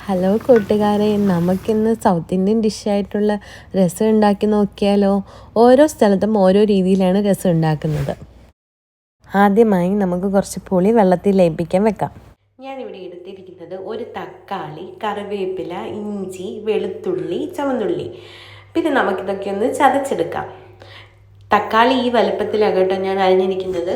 Hello കൂട്ടുകാരെ, നമുക്കിന്ന് south Indian ഡിഷായിട്ടുള്ള രസം ഉണ്ടാക്കി നോക്കിയാലോ. ഓരോ സ്ഥലത്തും ഓരോ രീതിയിലാണ് രസം ഉണ്ടാക്കുന്നത്. ആദ്യമായി നമുക്ക് കുറച്ച് പുളി വെള്ളത്തിൽ ലയിപ്പിക്കാൻ വെക്കാം. ഞാനിവിടെ എടുത്തിരിക്കുന്നത് ഒരു തക്കാളി, കറിവേപ്പില, ഇഞ്ചി, വെളുത്തുള്ളി, ചുവന്നുള്ളി. പിന്നെ നമുക്കിതൊക്കെ ഒന്ന് ചതച്ചെടുക്കാം. തക്കാളി ഈ വലുപ്പത്തിലാകട്ടെ ഞാൻ അരിഞ്ഞിരിക്കുന്നത്.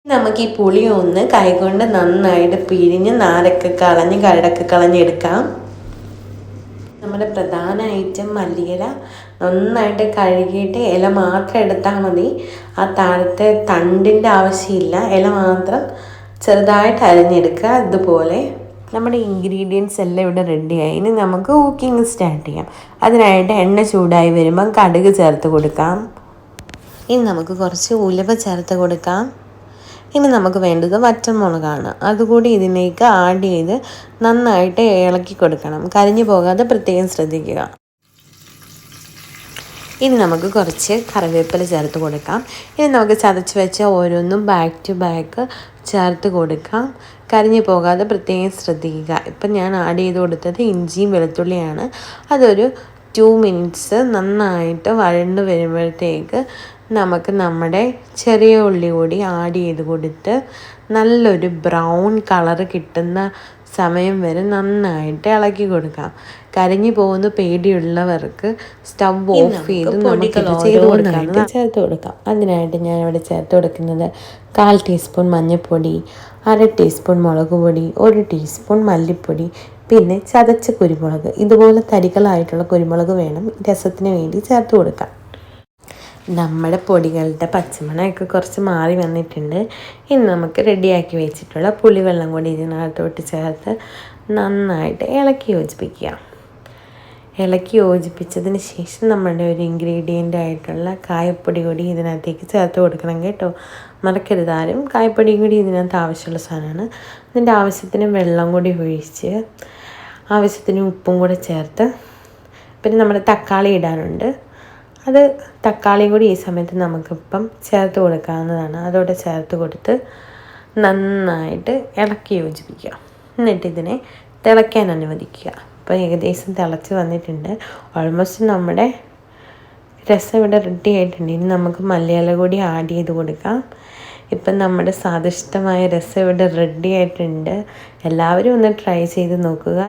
നമുക്ക് ഈ പുളി ഒന്ന് കൈകൊണ്ട് നന്നായിട്ട് പിഴിഞ്ഞ് നാരൊക്കെ കളഞ്ഞ് കടക്കെ കളഞ്ഞെടുക്കാം. നമ്മുടെ പ്രധാന ഐറ്റം മല്ലിയില നന്നായിട്ട് കഴുകിയിട്ട് ഇല മാത്രം എടുത്താൽ മതി. ആ താഴത്തെ തണ്ടിൻ്റെ ആവശ്യമില്ല, ഇല മാത്രം ചെറുതായിട്ട് അരിഞ്ഞെടുക്കുക. ഇതുപോലെ നമ്മുടെ ഇൻഗ്രീഡിയൻസ് എല്ലാം ഇവിടെ റെഡിയായി. ഇനി നമുക്ക് കുക്കിംഗ് സ്റ്റാർട്ട് ചെയ്യാം. അതിനായിട്ട് എണ്ണ ചൂടായി വരുമ്പം കടുക് ചേർത്ത് കൊടുക്കാം. ഇനി നമുക്ക് കുറച്ച് ഉലുവ ചേർത്ത് കൊടുക്കാം. ഇനി നമുക്ക് വേണ്ടത് വറ്റൽമുളകാണ്. അതുകൂടി ഇതിലേക്ക് ആഡ് ചെയ്ത് നന്നായിട്ട് ഇളക്കി കൊടുക്കണം. കരിഞ്ഞു പോകാതെ പ്രത്യേകം ശ്രദ്ധിക്കുക. ഇനി നമുക്ക് കുറച്ച് കറിവേപ്പില ചേർത്ത് കൊടുക്കാം. ഇനി നമുക്ക് ചതച്ച് വെച്ച ഓരോന്നും ബാക്ക് ടു ബാക്ക് ചേർത്ത് കൊടുക്കാം. കരിഞ്ഞു പോകാതെ പ്രത്യേകം ശ്രദ്ധിക്കുക. ഇപ്പം ഞാൻ ആഡ് ചെയ്ത് കൊടുത്തത് ഇഞ്ചിയും വെളുത്തുള്ളിയാണ്. അതൊരു 2 മിനിറ്റ്സ് നന്നായിട്ട് വഴണ്ട് വരുമ്പോഴത്തേക്ക് നമുക്ക് നമ്മുടെ ചെറിയ ഉള്ളി കൂടി ആഡ് ചെയ്ത് കൊടുത്ത് നല്ലൊരു ബ്രൗൺ കളർ കിട്ടുന്ന സമയം വരെ നന്നായിട്ട് ഇളക്കി കൊടുക്കാം. കരിഞ്ഞു പോകുന്ന പേടിയുള്ളവർക്ക് സ്റ്റവ് ഓഫ് ചെയ്ത് നമുക്ക് ചേർത്ത് കൊടുക്കാം. അതിനായിട്ട് ഞാനിവിടെ ചേർത്ത് കൊടുക്കുന്നത് 1/4 ടീസ്പൂൺ മഞ്ഞൾപ്പൊടി, 1/2 ടീസ്പൂൺ മുളക് പൊടി, 1 ടീസ്പൂൺ മല്ലിപ്പൊടി, പിന്നെ ചതച്ച കുരുമുളക്. ഇതുപോലെ തരികളായിട്ടുള്ള കുരുമുളക് വേണം രസത്തിന് വേണ്ടി ചേർത്ത് കൊടുക്കാം. നമ്മുടെ പൊടികളുടെ പച്ചമണമൊക്കെ കുറച്ച് മാറി വന്നിട്ടുണ്ട്. ഇനി നമുക്ക് റെഡിയാക്കി വെച്ചിട്ടുള്ള പുളിവെള്ളം കൂടി ഇതിനകത്തോട്ട് ചേർത്ത് നന്നായിട്ട് ഇളക്കി യോജിപ്പിക്കുക. ഇളക്കി യോജിപ്പിച്ചതിന് ശേഷം നമ്മുടെ ഒരു ഇൻഗ്രീഡിയൻ്റ് ആയിട്ടുള്ള കായപ്പൊടി കൂടി ഇതിനകത്തേക്ക് ചേർത്ത് കൊടുക്കണം കേട്ടോ. മറക്കരുത് ആരും. കായപ്പൊടി കൂടി ഇതിനകത്ത് ആവശ്യമുള്ള സാധനമാണ്. അതിൻ്റെ ആവശ്യത്തിന് വെള്ളം കൂടി ഒഴിച്ച് ആവശ്യത്തിന് ഉപ്പും കൂടെ ചേർത്ത് പിന്നെ നമ്മുടെ തക്കാളി ഇടാനുണ്ട്. അത് തക്കാളിയും കൂടി ഈ സമയത്ത് നമുക്കിപ്പം ചേർത്ത് കൊടുക്കാവുന്നതാണ്. അതോടെ ചേർത്ത് കൊടുത്ത് നന്നായിട്ട് ഇളക്കി യോജിപ്പിക്കുക. എന്നിട്ട് ഇതിനെ തിളയ്ക്കാൻ അനുവദിക്കുക. അപ്പോൾ ഏകദേശം തിളച്ച് വന്നിട്ടുണ്ട്. ഓൾമോസ്റ്റ് നമ്മുടെ രസം ഇവിടെ റെഡി ആയിട്ടുണ്ട്. ഇനി നമുക്ക് മല്ലിയില കൂടി ആഡ് ചെയ്ത് കൊടുക്കാം. ഇപ്പം നമ്മുടെ സ്വാദിഷ്ടമായ രസം ഇവിടെ റെഡി ആയിട്ടുണ്ട്. എല്ലാവരും ഒന്ന് ട്രൈ ചെയ്ത് നോക്കുക.